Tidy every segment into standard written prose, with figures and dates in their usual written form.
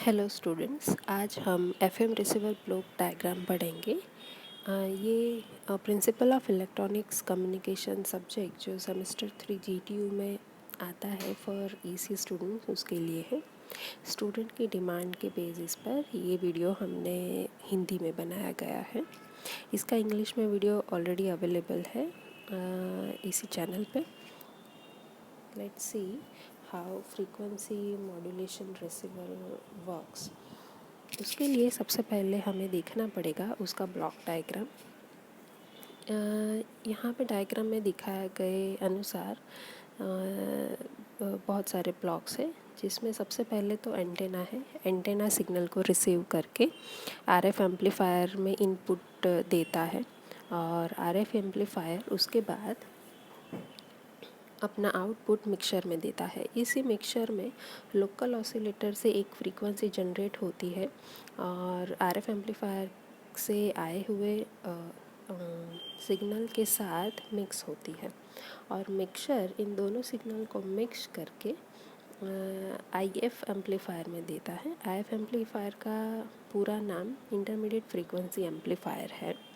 Hello students, आज हम FM receiver block diagram पढ़ेंगे। ये principle of electronics communication subject जो सेमेस्टर 3 जीटीयू में आता है फॉर ईसी स्टूडेंट्स, उसके लिए है। स्टूडेंट की डिमांड के बेसिस पर ये वीडियो हमने हिंदी में बनाया गया है। इसका इंग्लिश में वीडियो ऑलरेडी अवेलेबल है इसी चैनल पे। Let's see how frequency modulation receiver works. उसके लिए सबसे पहले हमें देखना पड़ेगा उसका ब्लॉक डायग्राम। यहाँ पे डायग्राम में दिखाए गए अनुसार बहुत सारे ब्लॉक्स हैं, जिसमें सबसे पहले तो एंटेना है। एंटेना सिग्नल को रिसीव करके आरएफ एम्पलीफायर में इनपुट देता है और आरएफ एम्पलीफायर उसके बाद अपना आउटपुट मिक्सर में देता है। इसी मिक्सर में लोकल ऑसिलेटर से एक फ्रीक्वेंसी जनरेट होती है और आरएफ एम्पलीफायर से आए हुए सिग्नल के साथ मिक्स होती है और मिक्सर इन दोनों सिग्नल को मिक्स करके आईएफ एम्पलीफायर में देता है। आईएफ एम्पलीफायर का पूरा नाम इंटरमीडिएट फ्रीक्वेंसी एम्पलीफायर है।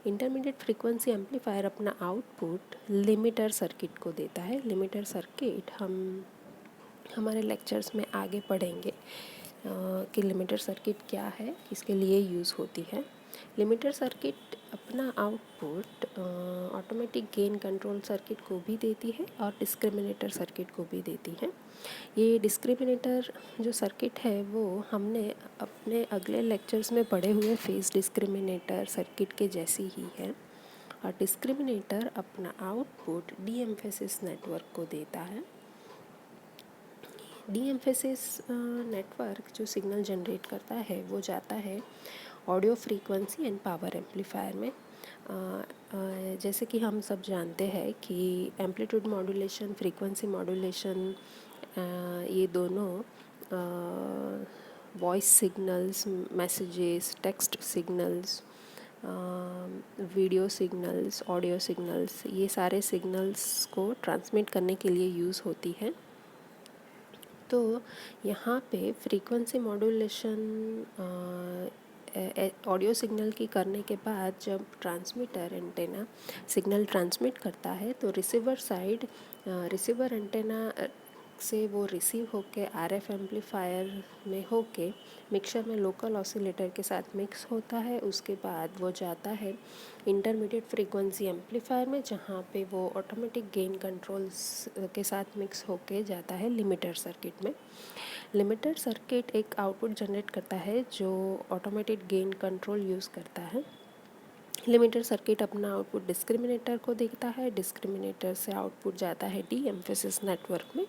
इंटरमीडिएट फ्रीक्वेंसी एम्पलीफायर अपना आउटपुट लिमिटर सर्किट को देता है। लिमिटर सर्किट हम हमारे लेक्चर्स में आगे पढ़ेंगे कि लिमिटर सर्किट क्या है, किसके लिए यूज़ होती है। लिमिटर सर्किट अपना output automatic gain control circuit को भी देती है और डिस्क्रिमिनेटर सर्किट को भी देती है। ये डिस्क्रिमिनेटर जो सर्किट है वो हमने अपने अगले लेक्चर्स में पढ़े हुए फेज डिस्क्रिमिनेटर सर्किट के जैसी ही है। और डिस्क्रिमिनेटर अपना आउटपुट डीएम्फेसिस नेटवर्क को देता है। डीएम्फेसिस नेटवर्क जो सिग्नल जनरेट करता है वो जाता है audio frequency and power amplifier में। जैसे कि हम सब जानते हैं कि एम्पलीट्यूड मॉड्यूलेशन, फ्रीक्वेंसी मॉड्यूलेशन, ये दोनों voice signals, messages, text signals, video signals, audio signals, ये सारे सिग्नल्स को ट्रांसमिट करने के लिए यूज़ होती है। तो यहाँ पे फ्रीक्वेंसी मॉड्यूलेशन ऑडियो सिग्नल की करने के बाद जब ट्रांसमीटर एंटेना सिग्नल ट्रांसमिट करता है तो रिसीवर एंटेना से वो रिसीव होके आरएफ एम्पलीफायर में होके मिक्सर में लोकल ऑसिलेटर के साथ मिक्स होता है। उसके बाद वो जाता है इंटरमीडिएट फ्रीक्वेंसी एम्पलीफायर में, जहाँ पे वो ऑटोमेटिक गेन कंट्रोल्स के साथ मिक्स होके जाता है लिमिटर सर्किट में। लिमिटर सर्किट एक आउटपुट जनरेट करता है जो ऑटोमेटिक गेन कंट्रोल यूज़ करता है। लिमिटर सर्किट अपना आउटपुट डिस्क्रिमिनेटर को देता है। डिस्क्रिमिनेटर से आउटपुट जाता है डीएम्फेसिस नेटवर्क में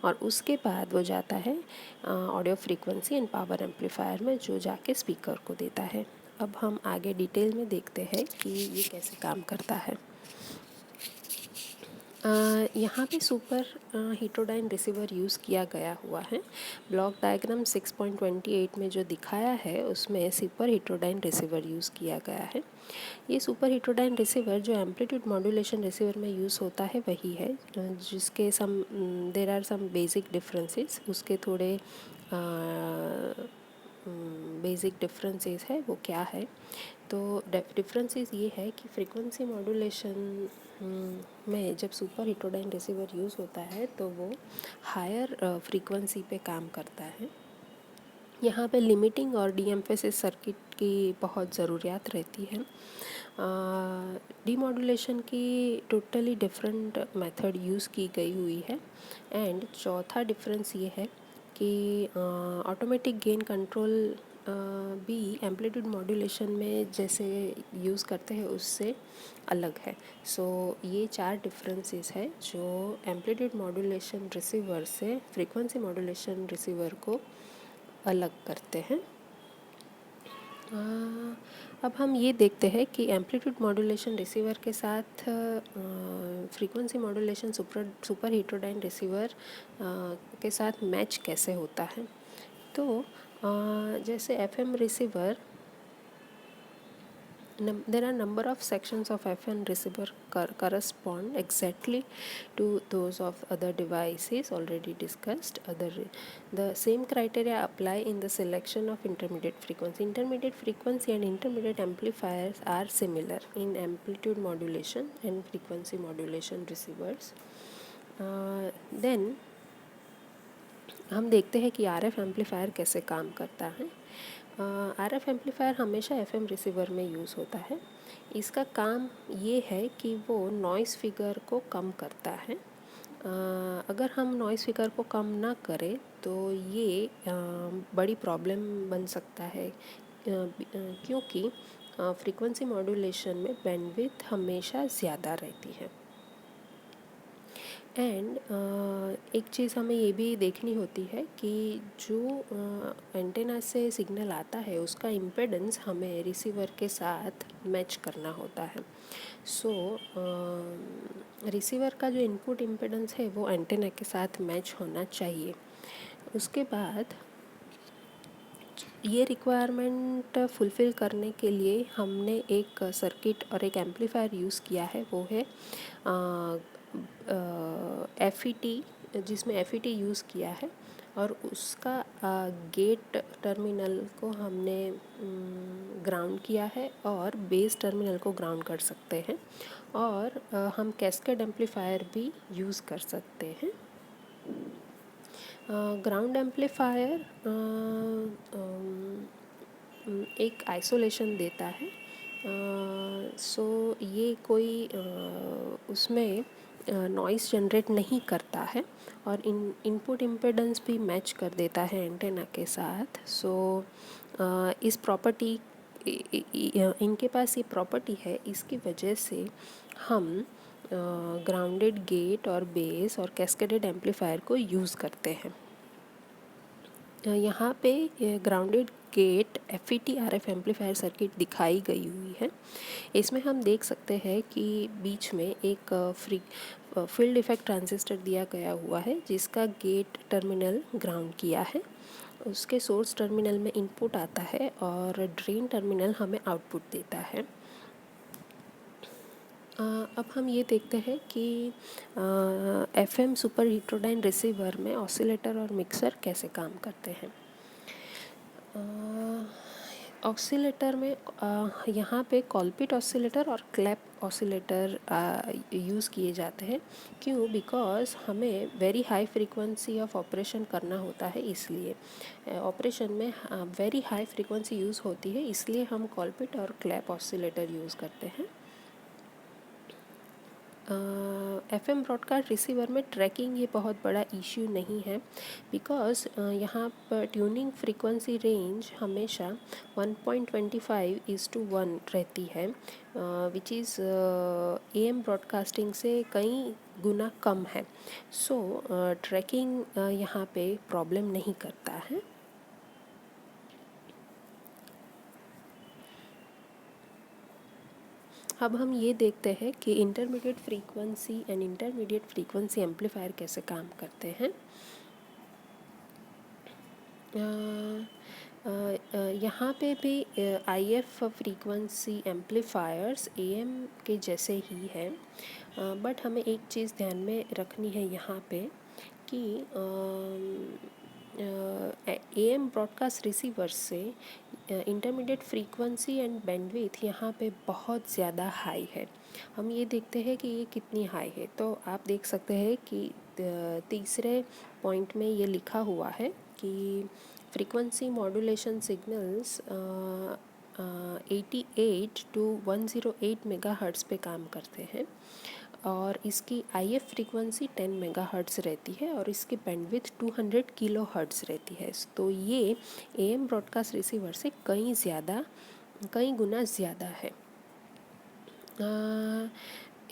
और उसके बाद वो जाता है audio frequency and power amplifier में, जो जाके स्पीकर को देता है। अब हम आगे डिटेल में देखते हैं कि ये कैसे काम करता है। यहाँ पे सुपर हीट्रोडाइन रिसीवर यूज़ किया गया हुआ है। ब्लॉक डायग्राम 6.28 में जो दिखाया है उसमें सुपर हीट्रोडाइन रिसीवर यूज़ किया गया है। ये सुपर हीट्रोडाइन रिसीवर जो एम्पलीट्यूड मॉड्यूलेशन रिसीवर में यूज़ होता है वही है, जिसके there are some basic differences. उसके थोड़े बेसिक डिफरेंसेस है, वो क्या है तो डिफरेंसेस ये है कि फ्रीक्वेंसी मॉड्यूलेशन में जब सुपर हीट्रोडाइन रिसीवर यूज़ होता है तो वो हायर फ्रीक्वेंसी पे काम करता है। यहाँ पे लिमिटिंग और डीएम्फेसिस सर्किट की बहुत ज़रूरियात रहती है। डीमॉड्यूलेशन की टोटली डिफरेंट मेथड यूज़ की गई हुई है। एंड चौथा डिफरेंस ये है कि ऑटोमेटिक गेन कंट्रोल भी एम्पलीट्यूड मॉड्यूलेशन में जैसे यूज़ करते हैं उससे अलग है। सो ये 4 डिफरेंसेस है जो एम्पलीट्यूड मॉड्यूलेशन रिसीवर से फ्रीक्वेंसी मॉड्यूलेशन रिसीवर को अलग करते हैं। अब हम ये देखते हैं कि एम्पलीट्यूड मॉड्यूलेशन रिसीवर के साथ frequency modulation super heterodyne receiver के साथ मैच कैसे होता है। तो जैसे FM receiver there are number of sections of FM receiver correspond exactly to those of other devices already discussed. The same criteria apply in the selection of intermediate frequency. Intermediate frequency and intermediate amplifiers are similar in amplitude modulation and frequency modulation receivers. Then हम देखते हैं कि RF amplifier कैसे काम करता है। RF amplifier हमेशा FM receiver में यूज़ होता है। इसका काम ये है कि वो नॉइज़ फिगर को कम करता है। अगर हम नॉइज़ फिगर को कम ना करें तो ये बड़ी प्रॉब्लम बन सकता है, क्योंकि फ्रीक्वेंसी मॉड्यूलेशन में बैंडविड्थ हमेशा ज़्यादा रहती है। एंड एक चीज़ हमें ये भी देखनी होती है कि जो एंटेना से सिग्नल आता है उसका इम्पेडेंस हमें रिसीवर के साथ मैच करना होता है। सो रिसीवर का जो इनपुट इम्पेडेंस है वो एंटेना के साथ मैच होना चाहिए। उसके बाद ये रिक्वायरमेंट फुलफ़िल करने के लिए हमने एक सर्किट और एक एम्पलीफायर यूज़ किया है, वो है FET, जिसमें FET यूज़ किया है और उसका गेट टर्मिनल को हमने ग्राउंड किया है और बेस टर्मिनल को ग्राउंड कर सकते हैं, और हम कैस्केड एम्पलीफायर भी यूज़ कर सकते हैं। ग्राउंड एम्पलीफायर एक आइसोलेशन देता है। सो ये कोई उसमें नॉइस जनरेट नहीं करता है और इनपुट इम्पेडेंस भी मैच कर देता है एंटेना के साथ। सो इस प्रॉपर्टी इनके पास ये प्रॉपर्टी है, इसकी वजह से हम ग्राउंडेड गेट और बेस और कैस्केडेड एम्पलीफायर को यूज़ करते हैं। यहाँ पे grounded gate FET RF amplifier circuit दिखाई गई हुई है। इसमें हम देख सकते हैं कि बीच में एक फील्ड इफेक्ट ट्रांजिस्टर दिया गया हुआ है जिसका गेट टर्मिनल ग्राउंड किया है। उसके सोर्स टर्मिनल में इनपुट आता है और ड्रेन टर्मिनल हमें आउटपुट देता है। अब हम ये देखते हैं कि FM सुपर हेट्रोडाइन रिसीवर में ऑसिलेटर और मिक्सर कैसे काम करते हैं। ऑसिलेटर में यहाँ पे कॉलपिट ऑसिलेटर और क्लैप ऑसिलेटर यूज़ किए जाते हैं। क्यों? बिकॉज़ हमें very high frequency of operation करना होता है, इसलिए ऑपरेशन में वेरी हाई फ्रीक्वेंसी यूज़ होती है, इसलिए हम कॉलपिट और क्लैप ऑसिलेटर यूज़ करते हैं। FM ब्रॉडकास्ट रिसीवर में ट्रैकिंग ये बहुत बड़ा इश्यू नहीं है, बिकॉज़ यहाँ पर ट्यूनिंग फ्रीक्वेंसी रेंज हमेशा 1.25:1 रहती है, विच इज़ AM ब्रॉडकास्टिंग से कई गुना कम है। सो ट्रैकिंग यहाँ पे प्रॉब्लम नहीं करता है। अब हम ये देखते हैं कि intermediate frequency and intermediate frequency amplifier कैसे काम करते हैं। यहाँ पे भी IF फ्रीक्वेंसी एम्पलीफायर्स AM के जैसे ही है, बट हमें एक चीज़ ध्यान में रखनी है यहाँ पे कि AM ब्रॉडकास्ट रिसीवर से इंटरमीडिएट फ्रीक्वेंसी एंड बैंडविड्थ यहाँ पे बहुत ज़्यादा हाई है। हम ये देखते हैं कि ये कितनी हाई है, तो आप देख सकते हैं कि तीसरे पॉइंट में ये लिखा हुआ है कि frequency modulation signals 88 to 108 megahertz पे काम करते हैं और इसकी IF फ्रीक्वेंसी 10 मेगाहर्ट्ज़ रहती है और इसकी बैंडविड्थ 200 किलोहर्ट्ज़ रहती है। तो ये AM ब्रॉडकास्ट रिसीवर से कई गुना ज़्यादा है।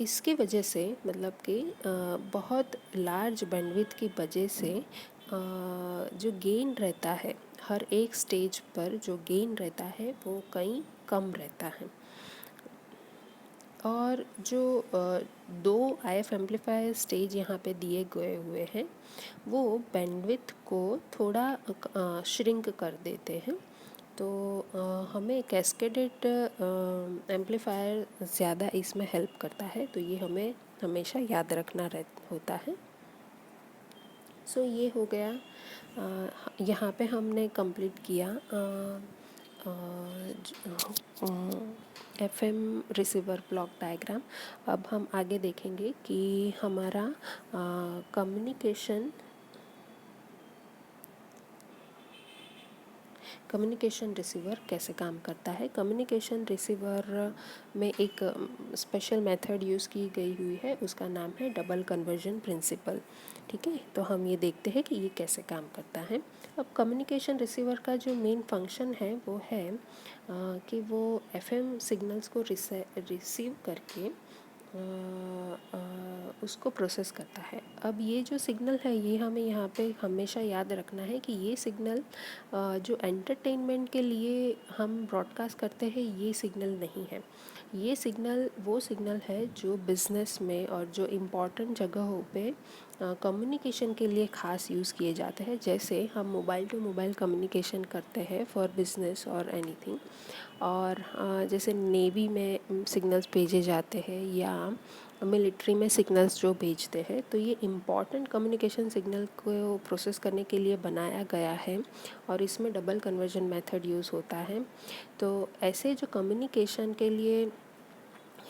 इसकी वजह से मतलब कि बहुत लार्ज बैंडविड्थ की वजह से जो गेन रहता है, हर एक स्टेज पर जो गेन रहता है वो कहीं कम रहता है। और जो दो IF एम्पलीफायर स्टेज यहाँ पे दिए गए हुए हैं वो बैंडविड्थ को थोड़ा श्रिंक कर देते हैं। तो हमें कैस्केडेड एम्पलीफायर ज़्यादा इसमें हेल्प करता है, तो ये हमें हमेशा याद रखना होता है। सो ये हो गया, यहाँ पे हमने कंप्लीट किया एफएम रिसीवर ब्लॉक डायग्राम। अब हम आगे देखेंगे कि हमारा कम्युनिकेशन रिसीवर कैसे काम करता है। कम्युनिकेशन रिसीवर में एक स्पेशल मेथड यूज़ की गई हुई है, उसका नाम है डबल कन्वर्जन प्रिंसिपल। ठीक है, तो हम ये देखते हैं कि ये कैसे काम करता है। अब कम्युनिकेशन रिसीवर का जो मेन फंक्शन है वो है कि वो एफएम सिग्नल्स को रिसीव करके उसको प्रोसेस करता है। अब ये जो सिग्नल है ये हमें यहाँ पे हमेशा याद रखना है कि ये सिग्नल जो एंटरटेनमेंट के लिए हम ब्रॉडकास्ट करते हैं ये सिग्नल नहीं है। ये सिग्नल वो सिग्नल है जो बिज़नेस में और जो इम्पॉर्टेंट जगहों पे कम्युनिकेशन के लिए ख़ास यूज़ किए जाते हैं। जैसे हम मोबाइल टू मोबाइल कम्युनिकेशन करते हैं फॉर बिज़नेस और एनीथिंग, और जैसे नेवी में सिग्नल्स भेजे जाते हैं या मिलिट्री में सिग्नल्स जो भेजते हैं, तो ये इम्पॉर्टेंट कम्युनिकेशन सिग्नल को प्रोसेस करने के लिए बनाया गया है और इसमें डबल कन्वर्जन मेथड यूज़ होता है। तो ऐसे जो कम्युनिकेशन के लिए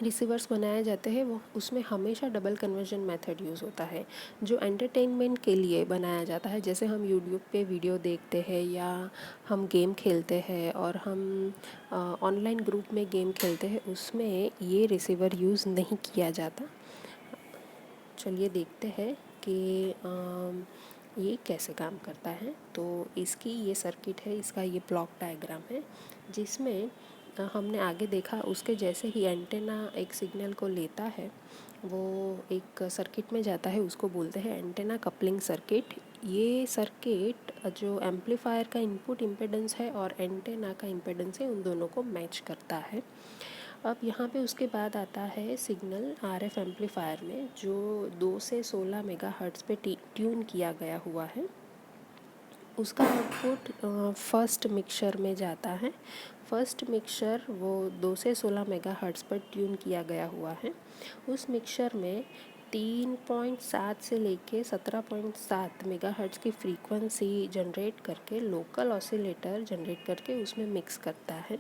रिसीवर्स बनाए जाते हैं वो उसमें हमेशा डबल कन्वर्जन मेथड यूज़ होता है। जो एंटरटेनमेंट के लिए बनाया जाता है, जैसे हम यूट्यूब पे वीडियो देखते हैं या हम गेम खेलते हैं और हम ऑनलाइन ग्रुप में गेम खेलते हैं, उसमें ये रिसीवर यूज़ नहीं किया जाता। चलिए देखते हैं कि ये कैसे काम करता है। तो इसकी ये सर्किट है, इसका ये ब्लॉक डायग्राम है, जिसमें हमने आगे देखा उसके जैसे ही एंटेना एक सिग्नल को लेता है वो एक सर्किट में जाता है, उसको बोलते हैं एंटेना कपलिंग सर्किट। ये सर्किट जो एम्पलीफायर का इनपुट इम्पीडेंस है और एंटेना का इम्पीडेंस है उन दोनों को मैच करता है। अब यहाँ पे उसके बाद आता है सिग्नल आरएफ एम्पलीफायर में जो 2 से 16 मेगाहर्ट्ज़ पे ट्यून किया गया हुआ है। उसका आउटपुट फर्स्ट मिक्सर में जाता है। फर्स्ट मिक्सर वो 2 से 16 मेगाहर्ट्ज़ पर ट्यून किया गया हुआ है। उस मिक्सर में 3.7 से लेके 17.7 मेगाहर्ट्ज़ की फ्रीक्वेंसी जनरेट करके लोकल ऑसिलेटर जनरेट करके उसमें मिक्स करता है,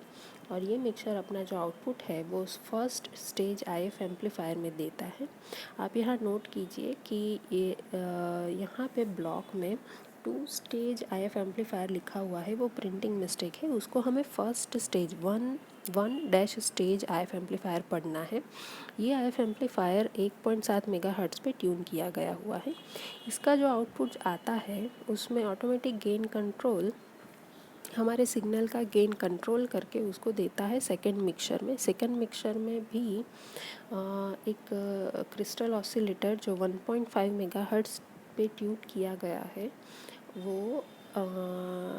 और ये मिक्सर अपना जो आउटपुट है वो फर्स्ट स्टेज आईएफ एम्पलीफायर में देता है। आप यहाँ नोट कीजिए कि ये यहाँ पे ब्लॉक में 2 स्टेज आईएफ एम्पलीफायर लिखा हुआ है, वो प्रिंटिंग मिस्टेक है, उसको हमें first stage one dash stage if amplifier पढ़ना है। ये आईएफ एम्पलीफायर 1.7 मेगाहर्ट्ज़ पे ट्यून किया गया हुआ है। इसका जो आउटपुट आता है उसमें ऑटोमेटिक गेन कंट्रोल हमारे सिग्नल का गेन कंट्रोल करके उसको देता है सेकंड मिक्सर में। सेकंड मिक्सर में भी एक क्रिस्टल ऑसिलेटर जो 1.5 मेगाहर्ट्ज़ पे ट्यून किया गया है वो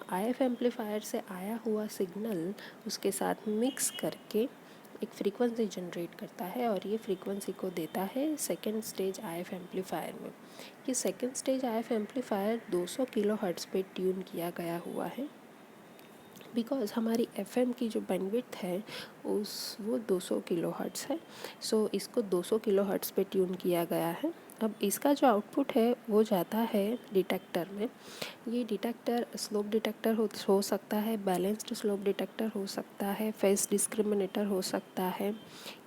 आईएफ एम्पलीफायर से आया हुआ सिग्नल उसके साथ मिक्स करके एक फ्रीक्वेंसी जनरेट करता है और ये फ्रीक्वेंसी को देता है सेकंड स्टेज आईएफ एम्पलीफायर में। ये second stage if amplifier 200 kilohertz पे ट्यून किया गया हुआ है, बिकॉज़ हमारी एफएम की जो बैंडविड्थ है वो 200 किलोहर्ट्ज़ है। सो इसको 200 किलोहर्ट्ज़ पे ट्यून किया गया है। अब इसका जो आउटपुट है वो जाता है डिटेक्टर में। ये डिटेक्टर स्लोप डिटेक्टर हो सकता है, बैलेंस्ड स्लोप डिटेक्टर हो सकता है, फेज डिस्क्रिमिनेटर हो सकता है,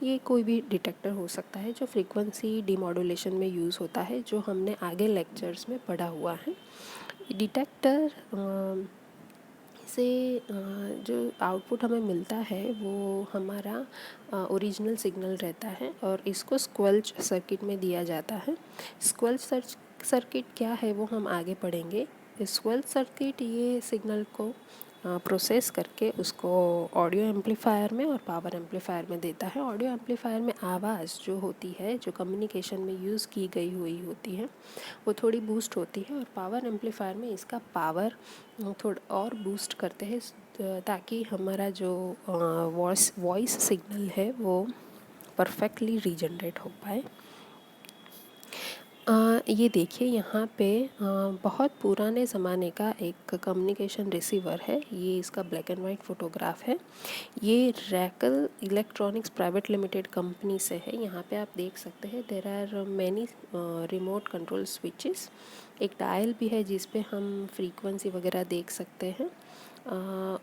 ये कोई भी डिटेक्टर हो सकता है जो फ्रीक्वेंसी डिमॉड्यूलेशन में यूज़ होता है, जो हमने आगे लेक्चर्स में पढ़ा हुआ है। डिटेक्टर से जो आउटपुट हमें मिलता है वो हमारा ओरिजिनल सिग्नल रहता है और इसको स्क्वेल्च सर्किट में दिया जाता है। स्क्वेल्च सर्किट क्या है वो हम आगे पढ़ेंगे। स्क्वेल्च सर्किट ये सिग्नल को प्रोसेस करके उसको ऑडियो एम्पलीफायर में और पावर एम्पलीफायर में देता है। ऑडियो एम्पलीफायर में आवाज़ जो होती है जो कम्युनिकेशन में यूज़ की गई हुई होती है वो थोड़ी बूस्ट होती है, और पावर एम्पलीफायर में इसका पावर थोड़ा और बूस्ट करते हैं ताकि हमारा जो वॉइस सिग्नल है वो परफेक्टली रीजनरेट हो पाए। ये देखिए यहाँ पे बहुत पुराने ज़माने का एक कम्युनिकेशन रिसीवर है। ये इसका ब्लैक एंड वाइट फ़ोटोग्राफ है। ये Racal electronics private limited company से है। यहाँ पे आप देख सकते हैं there are many remote control switches. एक डायल भी है जिस पे हम फ्रीक्वेंसी वगैरह देख सकते हैं।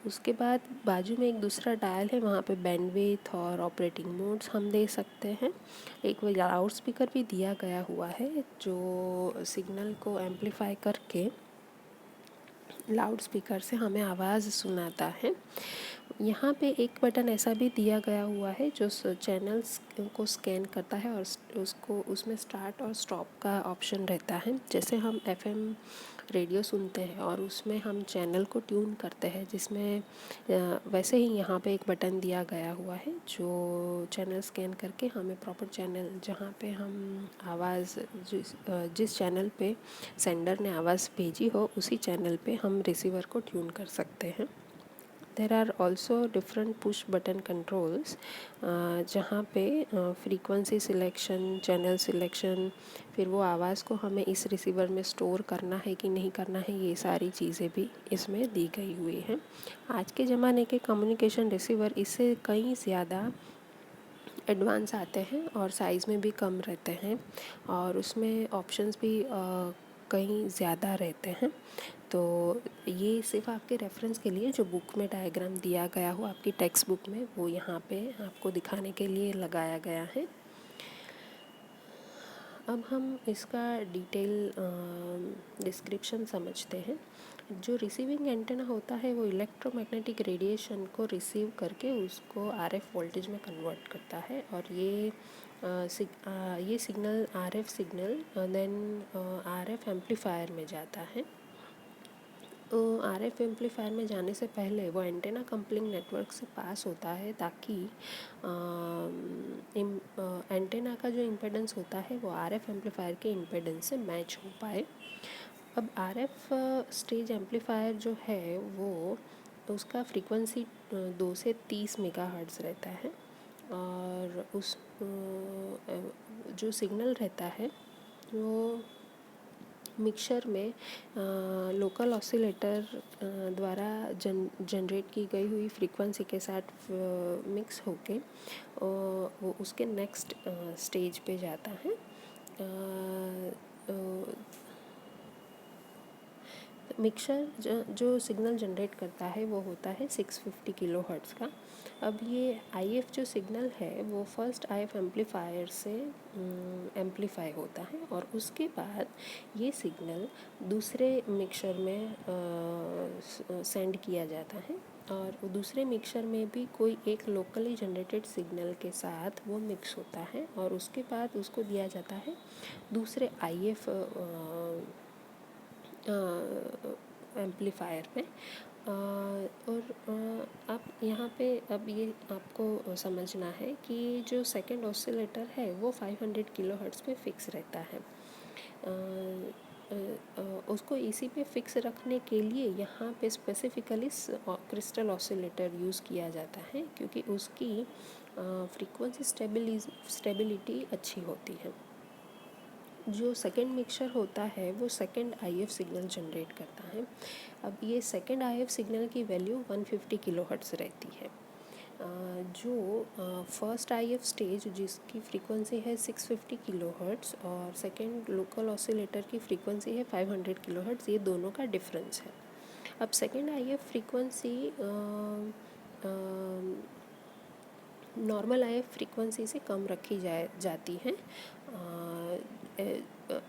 उसके बाद बाजू में एक दूसरा डायल है, वहाँ पे बैंडविड्थ और ऑपरेटिंग मोड्स हम दे सकते हैं। एक लाउड स्पीकर भी दिया गया हुआ है जो सिग्नल को एम्पलीफाई करके लाउड स्पीकर से हमें आवाज़ सुनाता है। यहाँ पे एक बटन ऐसा भी दिया गया हुआ है जो चैनल्स को स्कैन करता है और उसको उसमें स्टार्ट और स्टॉप का ऑप्शन रहता है। जैसे हम एफएम रेडियो सुनते हैं और उसमें हम चैनल को ट्यून करते हैं, जिसमें वैसे ही यहाँ पे एक बटन दिया गया हुआ है जो चैनल स्कैन करके हमें प्रॉपर चैनल जहाँ पे हम आवाज़ जिस चैनल पे सेंडर ने आवाज़ भेजी हो उसी चैनल पे हम रिसीवर को ट्यून कर सकते हैं। There are also different push button controls जहाँ पे फ्रीक्वेंसी सिलेक्शन, चैनल सिलेक्शन, फिर वो आवाज़ को हमें इस रिसीवर में स्टोर करना है कि नहीं करना है, ये सारी चीज़ें भी इसमें दी गई हुई हैं। आज के ज़माने के कम्युनिकेशन रिसीवर इससे कई ज़्यादा एडवांस आते हैं और साइज़ में भी कम रहते हैं और उसमें ऑप्शंस भी कहीं ज़्यादा रहते हैं। तो ये सिर्फ आपके रेफरेंस के लिए जो बुक में डायग्राम दिया गया हो आपकी टेक्स्ट बुक में, वो यहाँ पे आपको दिखाने के लिए लगाया गया है। अब हम इसका डिटेल डिस्क्रिप्शन समझते हैं। जो रिसीविंग एंटेना होता है वो इलेक्ट्रोमैग्नेटिक रेडिएशन को रिसीव करके उसको आरएफ वोल्टेज में कन्वर्ट करता है और ये signal RF signal then RF amplifier में जाता है। तो आरएफ एम्पलीफायर में जाने से पहले वो एंटेना कपलिंग नेटवर्क से पास होता है ताकि एंटेना का जो इम्पेडेंस होता है वो आरएफ एम्पलीफायर के इम्पेडेंस से मैच हो पाए। अब आरएफ स्टेज एम्पलीफायर जो है वो उसका फ्रीक्वेंसी 2 से 30 मेगाहर्ट्ज़ रहता है और उस जो सिग्नल रहता है वो मिक्सर में लोकल ऑसिलेटर द्वारा जनरेट की गई हुई फ्रीक्वेंसी के साथ मिक्स होके वो उसके नेक्स्ट स्टेज पे जाता है। मिक्सर जो सिग्नल जनरेट करता है वो होता है 650 किलो हर्ट्ज़ का। अब ये आईएफ जो सिग्नल है वो फर्स्ट आईएफ एम्पलीफायर से एम्पलीफाई होता है और उसके बाद ये सिग्नल दूसरे मिक्सर में सेंड किया जाता है और दूसरे मिक्सर में भी कोई एक लोकली जनरेटेड सिग्नल के साथ वो मिक्स होता है और उसके बाद उसको दिया जाता है दूसरे आईएफ एम्पलीफायर में। और आप यहाँ पे अब ये आपको समझना है कि जो सेकंड ऑसिलेटर है वो 500 किलोहर्ट्ज़ पे फिक्स रहता है। उसको इसी पे फिक्स रखने के लिए यहाँ पे स्पेसिफिकली क्रिस्टल ऑसिलेटर यूज़ किया जाता है क्योंकि उसकी फ्रीक्वेंसी स्टेबिलिटी अच्छी होती है। जो सेकंड मिक्सर होता है वो सेकंड आईएफ सिग्नल जनरेट करता है। अब ये सेकंड आईएफ सिग्नल की वैल्यू 150 किलोहर्ट्ज़ रहती है। जो फर्स्ट आईएफ स्टेज जिसकी फ्रीक्वेंसी है 650 किलोहर्ट्ज़ और सेकंड लोकल ऑसिलेटर की फ्रीक्वेंसी है 500 किलोहर्ट्ज़, ये दोनों का डिफरेंस है। अब second if frequency normal if frequency से कम रखी जाती है।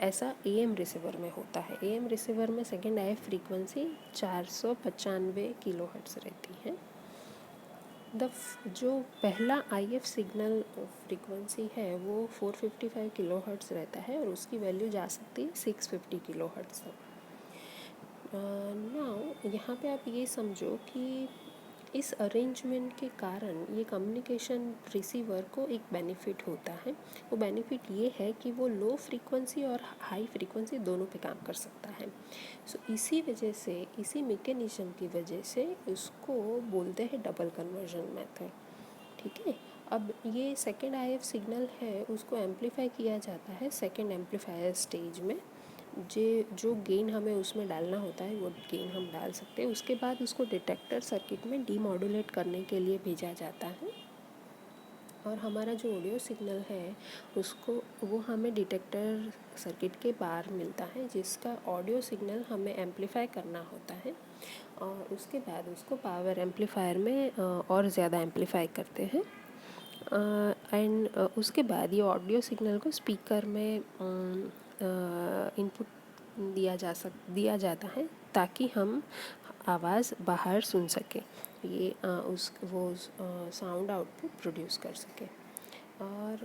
ऐसा एएम रिसीवर में होता है। एएम रिसीवर में सेकंड आईएफ फ्रीक्वेंसी 495 किलोहर्ट्ज़ रहती है। जो पहला आईएफ सिग्नल फ्रीक्वेंसी है वो 455 किलोहर्ट्ज़ रहता है और उसकी वैल्यू जा सकती है 650 किलोहर्ट्ज़ तक। नाउ यहाँ पे आप ये समझो कि इस अरेंजमेंट के कारण ये कम्युनिकेशन रिसीवर को एक बेनिफिट होता है। वो बेनिफिट ये है कि वो लो फ्रीक्वेंसी और हाई फ्रीक्वेंसी दोनों पे काम कर सकता है। सो इसी वजह से, इसी मैकेनिज्म की वजह से उसको बोलते हैं डबल कन्वर्जन मेथड। ठीक है। अब ये सेकेंड IF सिग्नल है उसको एम्पलीफाई किया जाता है सेकेंड एम्पलीफायर स्टेज में। जो गेन हमें उसमें डालना होता है वो गेन हम डाल सकते हैं। उसके बाद उसको डिटेक्टर सर्किट में डीमॉड्यूलेट करने के लिए भेजा जाता है और हमारा जो ऑडियो सिग्नल है उसको वो हमें डिटेक्टर सर्किट के बाहर मिलता है, जिसका ऑडियो सिग्नल हमें एम्पलीफाई करना होता है और उसके बाद उसको पावर एम्पलीफायर में और ज़्यादा एम्पलीफाई करते हैं। एंड उसके बाद ये ऑडियो सिग्नल को स्पीकर में इनपुट दिया जाता है ताकि हम आवाज़ बाहर सुन सकें, ये वो साउंड आउटपुट प्रोड्यूस कर सके। और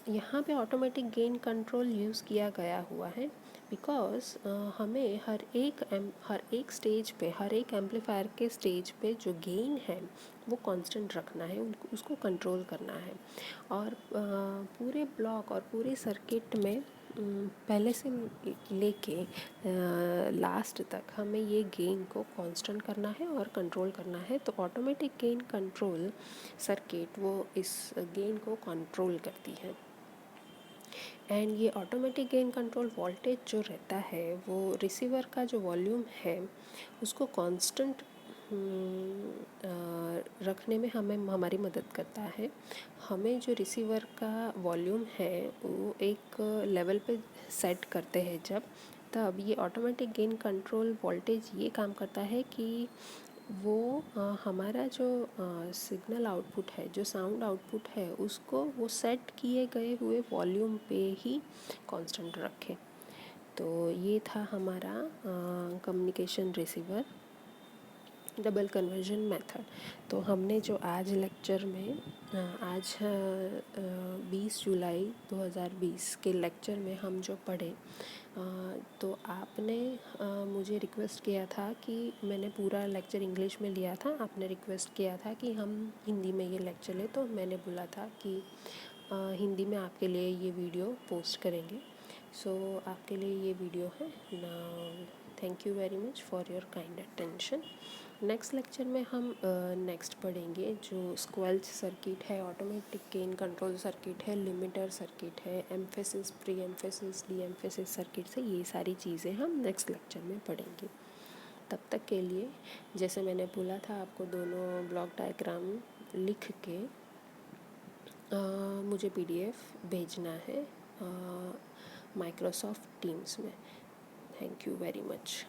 यहाँ पे ऑटोमेटिक गेन कंट्रोल यूज़ किया गया हुआ है बिकॉज़ हमें हर एक स्टेज पे, हर एक एम्पलीफायर के स्टेज पे जो गेन है वो कांस्टेंट रखना है, उसको कंट्रोल करना है। और पूरे ब्लॉक और पूरे सर्किट में पहले से लेके लास्ट तक हमें ये गेन को कांस्टेंट करना है और कंट्रोल करना है। तो ऑटोमेटिक गेन कंट्रोल सर्किट वो इस गेन को कंट्रोल करती है। एंड ये ऑटोमेटिक गेन कंट्रोल वोल्टेज जो रहता है वो रिसीवर का जो वॉल्यूम है उसको कांस्टेंट रखने में हमें हमारी मदद करता है। हमें जो रिसीवर का वॉल्यूम है वो एक लेवल पे सेट करते हैं जब, तब ये ऑटोमेटिक गेन कंट्रोल वोल्टेज ये काम करता है कि वो हमारा जो सिग्नल आउटपुट है, जो साउंड आउटपुट है, उसको वो सेट किए गए हुए वॉल्यूम पे ही कांस्टेंट रखे। तो ये था हमारा communication receiver double conversion method. तो हमने जो आज लेक्चर में आज 20 जुलाई 2020 के लेक्चर में हम जो पढ़े, तो आपने मुझे रिक्वेस्ट किया था कि मैंने पूरा लेक्चर इंग्लिश में लिया था, आपने रिक्वेस्ट किया था कि हम हिंदी में ये लेक्चर लें, तो मैंने बोला था कि हिंदी में आपके लिए ये वीडियो पोस्ट करेंगे। सो आपके लिए ये वीडियो है ना। Thank you very much for your kind attention. Next lecture में हम नेक्स्ट पढ़ेंगे जो स्क्वेल्च सर्किट है, ऑटोमेटिक गेन कंट्रोल सर्किट है, लिमिटर सर्किट है, emphasis, pre emphasis, D emphasis circuit से, ये सारी चीज़ें हम नेक्स्ट लेक्चर में पढ़ेंगे। तब तक के लिए, जैसे मैंने बोला था आपको, दोनों ब्लॉक डायग्राम लिख के मुझे PDF भेजना है माइक्रोसॉफ्ट टीम्स में। Thank you very much.